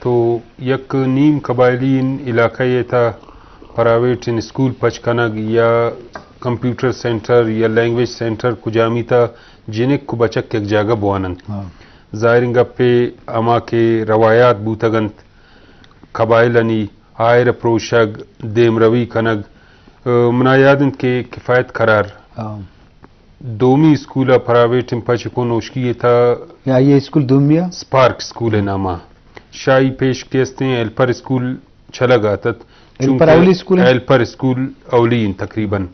تو یک نیم قبائلین علاقہ تھا private in school pitch king یا کمپیوٹر سینٹر یا لینگویج سینٹر کجامی تھا جنک کو بچک یک جاگہ بوانند ظاہرنگ پہ اما کے روایات بوتگنت قبائلنی آئر پروشگ دیم روی کنگ منا یادن کے کفایت قرار دومی اسکول پرائیویٹ پچکو نوشکی تھا یا یہ اسکول دومیا سپارک اسکول نامہ شاہی پیش کیستے ہیں ایلپر اسکول چھلا گاتت ایلپر اولی اسکول ایلپر اسکول اولین تقریباً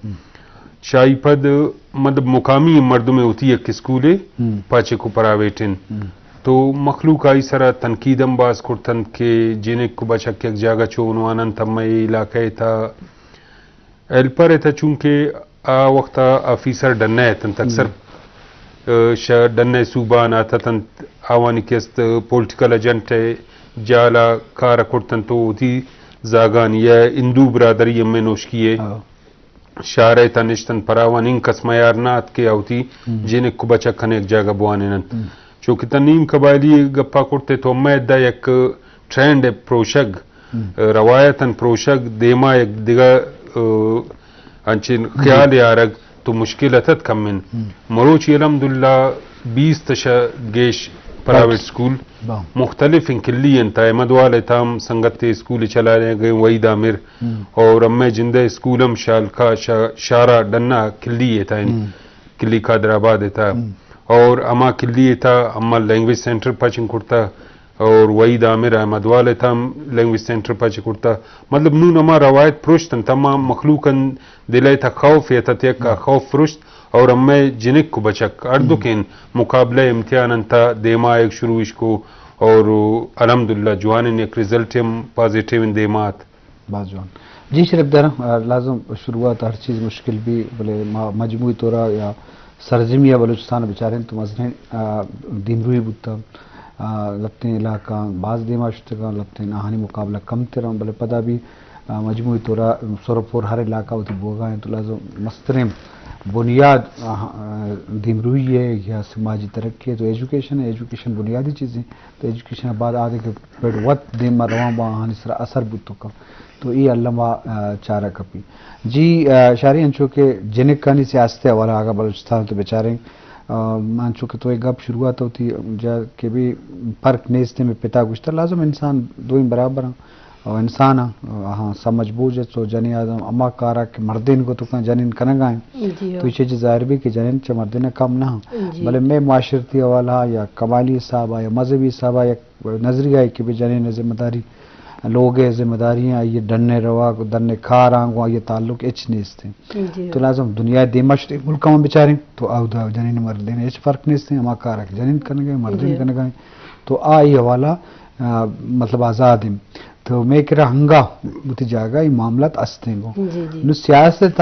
شاہی پد مطلب مقامی مردم میں ہوتی ایک اسکول پاچے کو پرائیویٹن تو مخلوق آئی سرا تنقیدم باز کرتن کے جنک کو بچک یک جاگہ چونوانن تم علاقہ تھا ایلپر تھا چونکہ آ وقتا آفیسر ڈنہ تن اکثر ڈنہ صوبان آتا تن آوانی کیست پولیٹیکل ایجنٹ جالا کارا کرتن تو تھی زاگان یا ہندو برادری میں نوش کیے شارع تنشتن پراوان ان قسمیارنات کے آوتی جنک کو بچا کھنے ایک جاگہ بوانن چونکہ تنیم قبائلی گپا کرتے تو میں دا یک ٹرینڈ پروشگ روایتاً پروشگ دیما ایک دیگا انچین خیال یارگ تو مشکل اتت کمن مروچی الحمدللہ 20 تشا گیش پرائیویٹ اسکول مختلف انکلی انتا احمد والے تام سنگت اسکول چلا رہے گئے وحید عامر اور امی جندہ اسکولم شالکا شارہ ڈنہ کلی تھا کلی قادر آباد تھا اور اما کلی تھا اما لینگویج سینٹر پچنگ کرتا اور وحید عامر احمد والے تھا لینگویج سینٹر پچ کرتا مطلب نون اما روایت پرشتن تمام مخلوقاً دلائے تھا خوف یا تھا خوف پرشت اور امی جنک کو بچک اردو کن مقابلہ امتحان انتا دیما ایک شروعش کو اور الحمدللہ جوانن ایک رزلٹ ہم پازیٹیو دیمات باز جوان جی شریف دارا لازم شروعات ہر چیز مشکل بھی بلے مجموعی طورا یا سرزمی یا بلوچستان بچاریں تو مثلا دین روی بودتا لپتیں علاقہ بعض دیما شتگاں لپتیں آہانی مقابلہ کم تیرا بلے پدا بھی مجموعی طورا سورپور ہر علاقہ ہوتی بوگا ہیں تو لازم مسترم بنیاد دین روی ہے یا سماجی ترقی ہے تو ایجوکیشن ہے ایجوکیشن بنیادی چیزیں تو ایجوکیشن بعد آدھے کے پیڑ وقت دیما روان با آہانی سرا اثر بودتو کم تو یہ علمہ چارہ کپی جی شاری انچو کہ جنک کانی سیاست حوالہ آگا بلوچستان تو بیچاریں انچو کہ تو ایک گپ شروعات ہوتی جا کہ بھی فرق نیستے میں پتا گشتر لازم انسان دوئیں برابر ہیں اور انسان ہاں سمجھ بوجھ تو جنی آدم اما کارا کہ مردین کو تو جنین کنگائیں تو یہ چیز ظاہر بھی کہ جنین چا مردین کم نہ بلے میں معاشرتی حوالہ یا قبائلی صحابہ یا مذہبی صحابہ یا نظریہ ہے کہ بھی جنین ذمہ داری لوگ ذمہ داریاں یہ ڈننے روا دننے کھار آنگو یہ تعلق اچ نیستے تو لازم دنیا دیمش ملکہ میں بچاریں تو آو دا جنین مردین اچ فرق نیستے اما کارا کہ جنین کنگائیں مردین کنگائیں تو آئی حوالہ مطلب آزاد ہیں تو میں کہہ رہا ہنگا بوتی جاگا یہ معاملات استے گو نو سیاست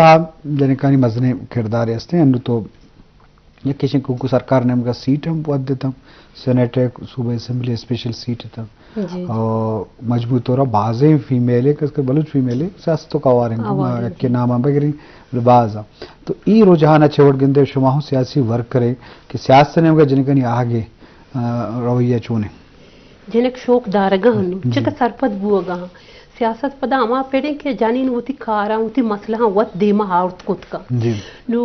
جنکانی مزنے کردار استے ہیں تو یہ کشن کو سرکار نے مگا سیٹ ہم پوت دیتا سینیٹ صوبہ اسمبلی اسپیشل سیٹ تھا اور مجموعی طورا بعضیں فیمیلے کس کے بلوچ فیمیلے سیاستوں کا واریں کے نام بگری بعض تو ای رجحان چھوڑ گندے شما ہوں سیاسی ورک کرے کہ سیاست نے مگا جنکانی آگے رویہ چونے جنک شوق دارگاں چکا سرپت بوگاں سیاست پدا اما پیڑیں کہ جانین ہوتی کارا ہوتی مسئلہ وط دیما ہاورت کت کا نو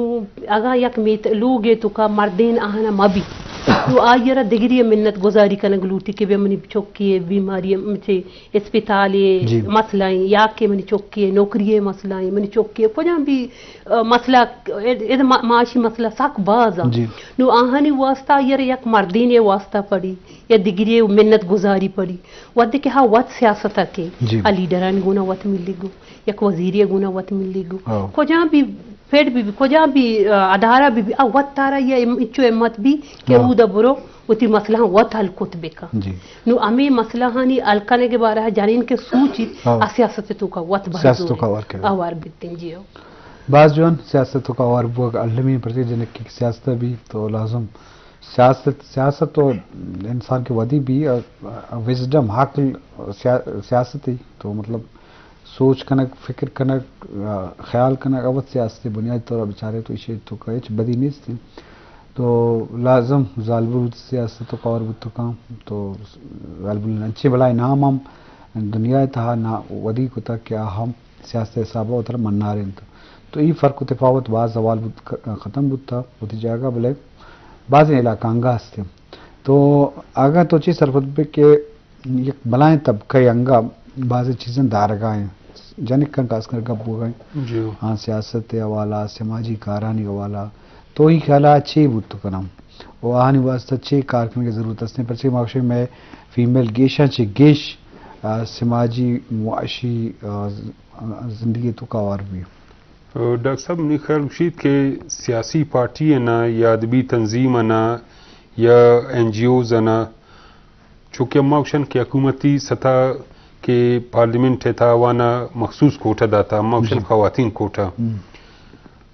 اگا یک میت لوگے تو کا مردین آہنا مبی نو آئیرہ دگری منت گزاری کنگ لوٹی کہ بے منی چوکی بیماری مجھے اسپتالے مسئلہ یا کہ منی چوکی نوکری مسئلہ منی چوکی کجاں بھی مسئلہ معاشی مسئلہ ساک بازا نو آہنی واسطہ آئیرہ یک مردین واسطہ پڑی یا دگری منت گزاری پڑی ود کہ ہاں وط سیاست کے لیڈران گونا وط ملی گو یک وزیری گونا وط ملی گو کجاں بھی پھر بھی کجاں بھی ادارہ بھی وط تارا یا اچو امت بھی کہ او دا برو وتی مسئلہ وط حل کت بکا نو امی مسئلہ ہانی الکانے کے بارہ جانین کے سوچی سیاست تو کا وط بھر آوار بیتیں جی بعض جوان سیاست کا اور وہ علمی پرتی جنک کی سیاست بھی تو لازم سیاست تو انسان کے ودی بھی وزڈم عقل سیاست ہی تو مطلب سوچ کنک فکر کنک خیال کنک اوت سیاست بنیادی طور بیچارے تو اسے تو کچھ بدی نہیں تھی تو لازم ظالبل سیاست و قور بت کام تو ظالبل اچھے بلا نام ہم دنیا تھا نہ ودی کو تھا کیا ہم سیاست حساب اتر منارن تو یہ فرق و تفاوت بعض زوال ختم بتا ہوتی جگہ بلے بعض علاقہ انگا ہستے تو آگاہ تو چیز سرفت پہ کہ یک بلائیں طبقہ انگا بعض چیزیں دارگاہیں جنک کا خاص کر گپ ہو گئے ہاں سیاست حوالہ سماجی کارانی حوالہ تو ہی خیال اچھی بت کنم وہ آہنی واسطہ اچھی کارکن کی ضرورت ہے پرچے معاشرے میں فیمیل گیشاں چھ گیش سماجی معاشی زندگی تو کا اور بھی ڈاکٹر صاحب میرے خیال مشید کہ سیاسی پارٹی ہے نا یا ادبی تنظیم ہے نا یا این جی اوز ہے نا چونکہ اماؤشن کی حکومتی سطح کے پارلیمنٹ ہے تھا وانا مخصوص کوٹا داتا اماؤشن خواتین کوٹا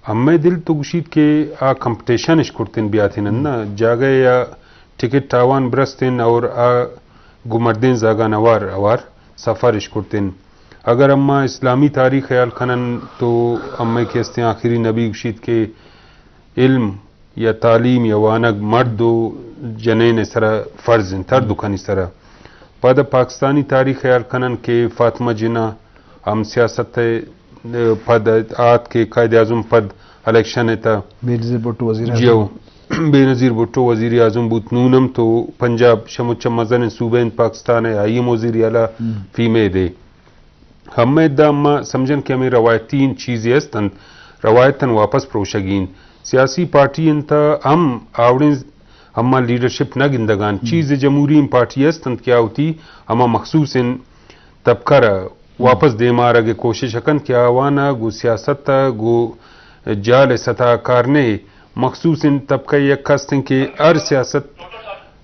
ہمیں دل تو گشید کے آ کمپٹیشن اش کرتن بیاتین نا جاگے یا ٹکٹ تاوان برستن اور آ گمردین زاگا نوار اوار سفر اش کرتن اگر اما اسلامی تاریخ خیال کنن تو اما کہتے ہیں آخری نبی گشید کے علم یا تعلیم یا وانگ مرد و جنین سرا فرض ہیں تر دکھانی سرا پد پاکستانی تاریخ خیال کنن کے فاطمہ جناح ہم سیاست پد آت کے قائد اعظم پد الیکشن تا بے نظیر بھٹو وزیر جیو بے نظیر بھٹو وزیر اعظم بوت نونم تو پنجاب شموچ مزن صوبین پاکستان ہے آئیم وزیر اعلیٰ فیمے دے ہمیں دا اما سمجھن کہ ہمیں روایتین چیزیں استن روایتن واپس پروشگین سیاسی پارٹی انتا ہم آوڑیں اما لیڈرشپ نہ گندگان چیز جمہوری پارٹی استن کیا ہوتی اما مخصوص ان طبقہ واپس دے مارا گے کوشش اکن کیا وانا گو سیاست گو جال سطح کارنے مخصوص ان طبقہ یک کستیں کہ ہر سیاست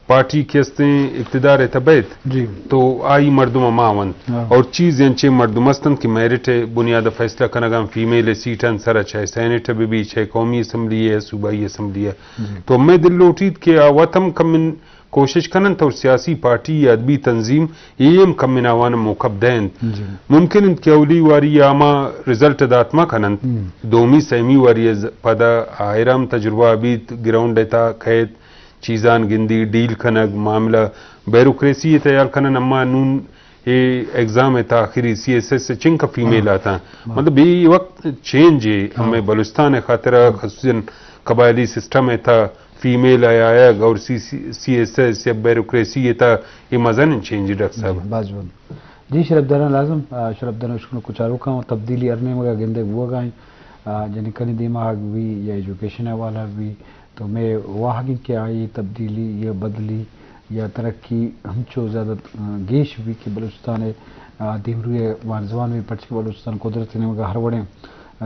پارٹی کستیں اقتدار تبیت جی تو آئی مردم اماون اور چیز انچے مردم استن کی میرٹ بنیاد فیصلہ کنگام فیمیل سیٹن سر چاہے سینیٹ بھی چاہے قومی اسمبلی ہے صوبائی اسمبلی ہے تو میں دل لوٹید کہ آواتم کمن کوشش کنن تو سیاسی پارٹی یا ادبی تنظیم یہ کمن آوان موقب دین ممکن ان کی اولی واری آما رزلٹ داتما کنن دومی سیمی واری پدا آئرام تجربہ بیت گراؤنڈ دیتا قید چیزان گندی ڈیل کنگ معاملہ بیروکریسی تیار کنن اما نون ایگزام ہے آخری سی ایس ایس سے چنک فیمیل آتا مطلب یہ وقت چینج ہے ہمیں بلوچستان خاطرہ خصوصاً قبائلی سسٹم ہے تھا فیمیل آیا اور سی ایس ایس یا بیروکریسی تھا یہ مزن چینج ڈاکٹر صاحب باجبن جی شرف داران لازم شرف داران شکر کچھ روکا ہوں تبدیلی ارنے مگا گندے وہ گائیں جنہیں کنی دماغ بھی یا ایجوکیشن والا بھی تو میں واہگی کے آئی تبدیلی یا بدلی یا ترقی ہم چو زیادہ گیش بھی کہ بلوچستان دیم روئے وانزوان بھی پڑھ کے بلوچستان قدرت نے مگا ہر وڑیں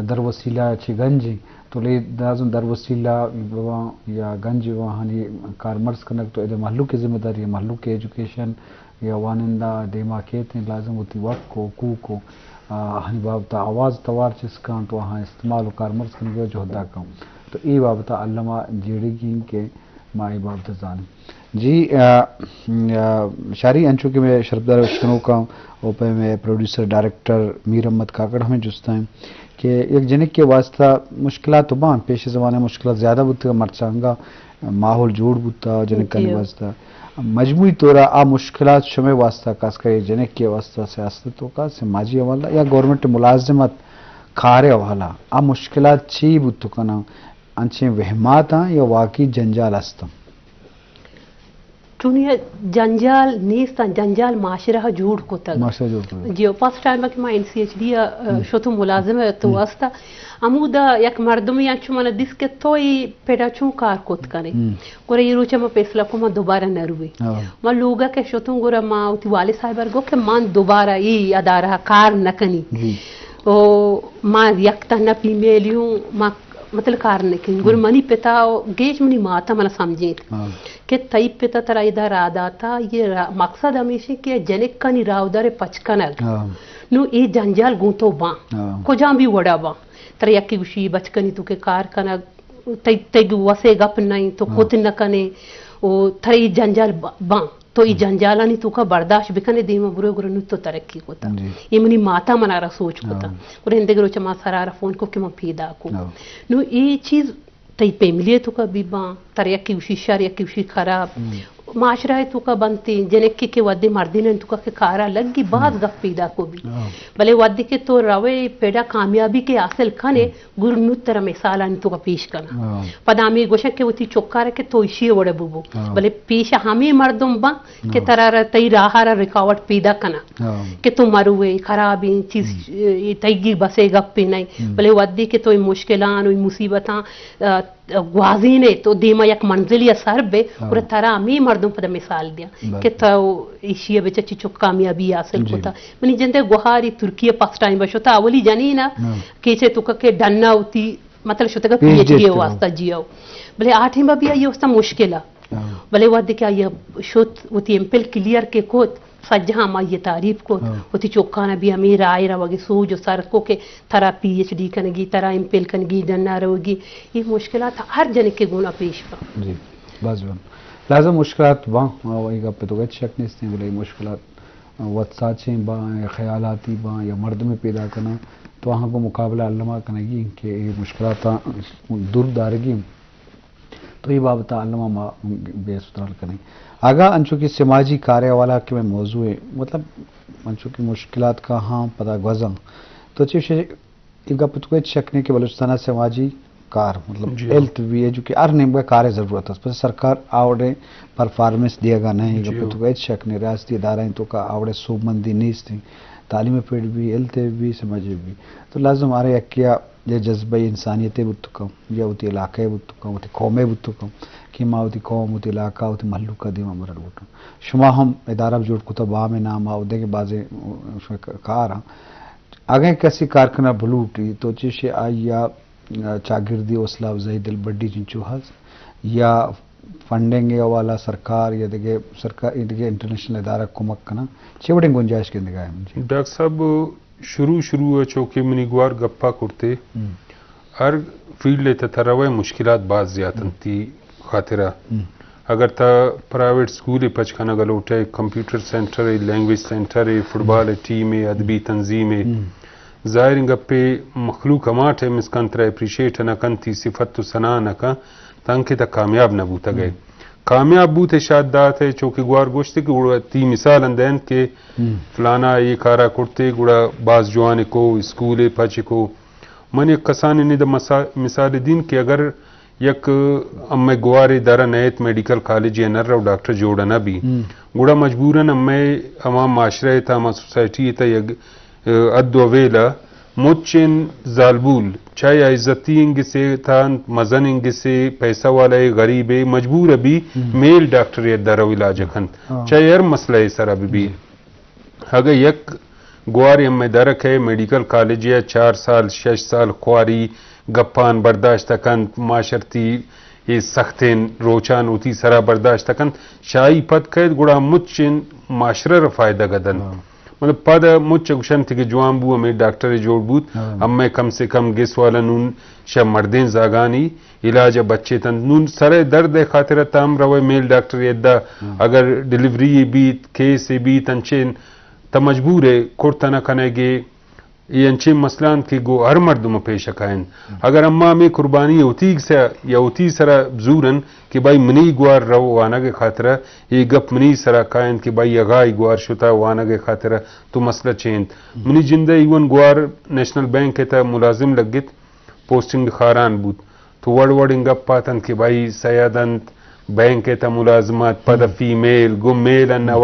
در وسیلہ اچھی گنج تو لے دازم در وسیلہ یا گنج وہاں کار مرز کنک تو ادھے محلو کی ذمہ داری محلو کے ایجوکیشن یا وانندہ دیما کہتے ہیں لازم ہوتی وقت کو کو ہنی بابتا آواز توار چسکان تو وہاں استعمال و کار مرز کنک جو ہدا کام تو ای بابتا علامہ جیڑگین کے مائی بابتا زانم جی شاری انچو کہ میں شرفدار شنو کا اوپے میں پروڈیوسر ڈائریکٹر میر احمد کاکڑ ہمیں جستا ہیں کہ ایک جنک کے واسطہ مشکلات تو بان پیش زمانے مشکلات زیادہ بودتا مرچانگا ماحول جوڑ بودتا جنک کا واسطہ مجموعی طورا آ مشکلات شمع واسطہ کاس کا جنک کے واسطہ سیاستوں کا سماجی حوالہ یا گورنمنٹ ملازمت کھارے حوالہ آ مشکلات چی بودتو کنا انچیں وہمات ہیں یا واقعی جنجال استم چونیہ جنجال نیستان جنجال معاشرہ جوڑ کو تک معاشرہ جوڑ کو جی فرسٹ ٹائم کہ میں NCHD شتو ملازم تو واسطہ امودا یک مردمی اچھو من دس کے توئی پیدا چون کار کوت کنے گورا یہ روچہ ما پیسلا کو ما دوبارہ نروی ما لوگا کے شتوں گورا ما اوتی والے صاحبر گو کہ من دوبارہ ای ادارہ کار نکنی ما یکتا نا فیمیلیوں ما مطلب کار نکنی گورا منی پتا گیش منی ماتا منا سمجھیں کہ تئی پتا ترا ادھر آدھا تھا یہ مقصد ہمیشہ کہ جنک کنی راو دار پچکنگ نو ای جنجال گونتو بان کجام بھی وڑا بان تر یکی گوشی بچکنی تو کہ کار کنگ تیگ وسے گپ نہیں تو خود نہ کنے تر ای جنجال بان تو ای جنجالانی تو کا برداشت بکنے دیما برو گرو نو تو ترقی کوتا یہ منی ماتا منارا سوچ کوتا اور ہندے گرو چما سرارا فون کو کہ من پیدا کو نو ای چیز تي بيمليه تو كبيبا تريكي وشي شر يكي وشي خراب معاشرہ تو کا بنتے جنکی کے ودی مردین تو کا کارا لگی بعد گپ پیدا کو بھی بلے ودی کے تو روے پیدا کامیابی کے حاصل کھنے گرنوتر مثال ان تو کا پیش کرنا پدامی گوشن کے وتی چوکار کے تو ایشی وڑے بوبو بلے پیش ہمیں مردم با کہ ترا تئی راہارا رکاوٹ پیدا کنا کہ تو مروے خرابی چیز تیگی بسے گپ پہ نہیں بلے ودی کے تو مشکلان و مصیبتاں گوازینے تو دیما یک منزلی اثر بے اور ترا می مردم پر مثال دیا کہ تو ایشیا بچ چچو کامیابی حاصل ہوتا منی جندے گوہاری ترکیہ پاس ٹائم بشوتا اولی جانی نا کیچے تو کہ ڈننا ہوتی مطلب شوتا کہ پی ایچ ڈی واسطہ جیو بلے آٹھیں با بھی یہ واسطہ مشکل ہے بلے ود کہ یہ شوت ہوتی ایمپل کلیئر کے کوت سجہاں ما یہ تعریف کو ہوتی چوکانا بھی امیر آئے رہوگی سو جو سارت کو کہ ترا پی ایچ ڈی کنگی ترا ایمپل کنگی ڈننا رہوگی یہ مشکلات ہر جنے کے گونا پیش پا جی بازوان لازم مشکلات وہاں وہی گا پہ تو گئے شک نہیں ستے بلے مشکلات واتساچیں با یا خیالاتی با یا مرد میں پیدا کرنا تو وہاں کو مقابلہ علمہ کنگی کہ یہ مشکلات دور دارگی تو یہ بابتا علمہ ما بے سترال کریں آگا انچو کی سماجی کاریہ والا کے میں موضوع ہے مطلب انچو کی مشکلات کا ہاں پتہ گوزاں تو چیز یہ گا پتہ شک نہیں کہ بلوچستانہ سماجی کار مطلب ہیلتھ بھی ہے جو کہ ہر نیم کا کار ضرورت ہے پس سرکار آوڑے پرفارمنس دیا گا نہیں گا پتہ شک نہیں ریاستی ادارہ تو کا آوڑے صوبمندی نیست تھی تعلیم پیڑ بھی ہیلتھ بھی سماجی بھی تو لازم آرے کیا یہ جذبہ انسانیت بتکم یا ہوتی علاقے بتکم ہوتی قومیں بتکم کہ ماں ہوتی قوم ہوتی علاقہ ہوتی محلو کا دیما مرل بٹن شما ہم ادارہ جوڑ کتا با میں نام آودے کے بازے کار ہیں اگر کسی کارکنہ بلوٹی تو چیشے آئی یا چاگردی حوصلہ افزائی دل بڑی چنچو حض یا فنڈنگ والا سرکار یا دیکھے سرکار دیکھے انٹرنیشنل ادارہ کمک کنا چیوڑیں گنجائش کے اندگاہ ہے ڈاکٹر صاحب شروع چوکے منی گوار گپا کرتے ہر فیلڈ لیتا تھا روائے مشکلات بعض زیادہ تھی خاطرہ اگر تا پرائیویٹ سکول پچکانا گلوٹے کمپیوٹر سینٹر ہے لینگویج سینٹر ہے فٹ بال ٹیم ہے ادبی تنظیم ہے ظاہر گپے مخلوق اماٹ ہے مسکن ترہ اپریشیٹ نہ کن تھی صفت تو سنا نہ کن تنکہ تا کامیاب نہ بوتا گئے کامیاب بوتے شاد دات ہے چونکہ گوار گوشتے کہ گوڑا تی مثال اندین کے فلانا یہ کارا کرتے گوڑا باز جوانے کو اسکولے پچے کو من ایک کسانے نے دا مثال دین کہ اگر یک امی گوارے دارا نیت میڈیکل کالج یا نر رو ڈاکٹر جوڑا نہ بھی گوڑا مجبوراً امی اما معاشرہ تا اما سوسائٹی تا یک ادو ویلا مچن زالبول چاہے عزتی انگ سے تھا مزن انگ سے پیسہ والا غریب مجبور ابھی میل ڈاکٹر یا دارو علاج کھن چاہے ہر مسئلہ سر ابھی بھی اگر یک گواری امی درک ہے میڈیکل کالج یا 4 سال 6 سال خواری گپان برداشت کن معاشرتی یہ سختین روچان ہوتی سرا برداشت کن شاہی پد قید گڑا مچن معاشرہ فائدہ گدن مطلب پد مچ گشن تھی کہ جوان بو ہمیں ڈاکٹر جوڑ بوت ہمیں کم سے کم گس والا نون شا مردین زاگانی علاج بچے تن نون سر درد خاطر تام روے میل ڈاکٹر یدہ اگر ڈیلیوری بیت کیس بیت انچین تا مجبور ہے کرتنا کنے گے یہ انچین مسئلان کی گو ہر مردم پیش کائن اگر اما میں قربانی ہوتی سے یا ہوتی سرا زورن کہ بھائی منی گوار رو وانا کے خاطرہ یہ گپ منی سرا کائن کہ بھائی اگائی گوار شتا وانا کے خاطرہ تو مسئلہ چیند منی جندہ ایون گوار نیشنل بینک تا ملازم لگت پوسٹنگ خاران بود تو وڑ گپ پاتن کہ بھائی سیادنت بینک تا ملازمات پد فیمیل گم میل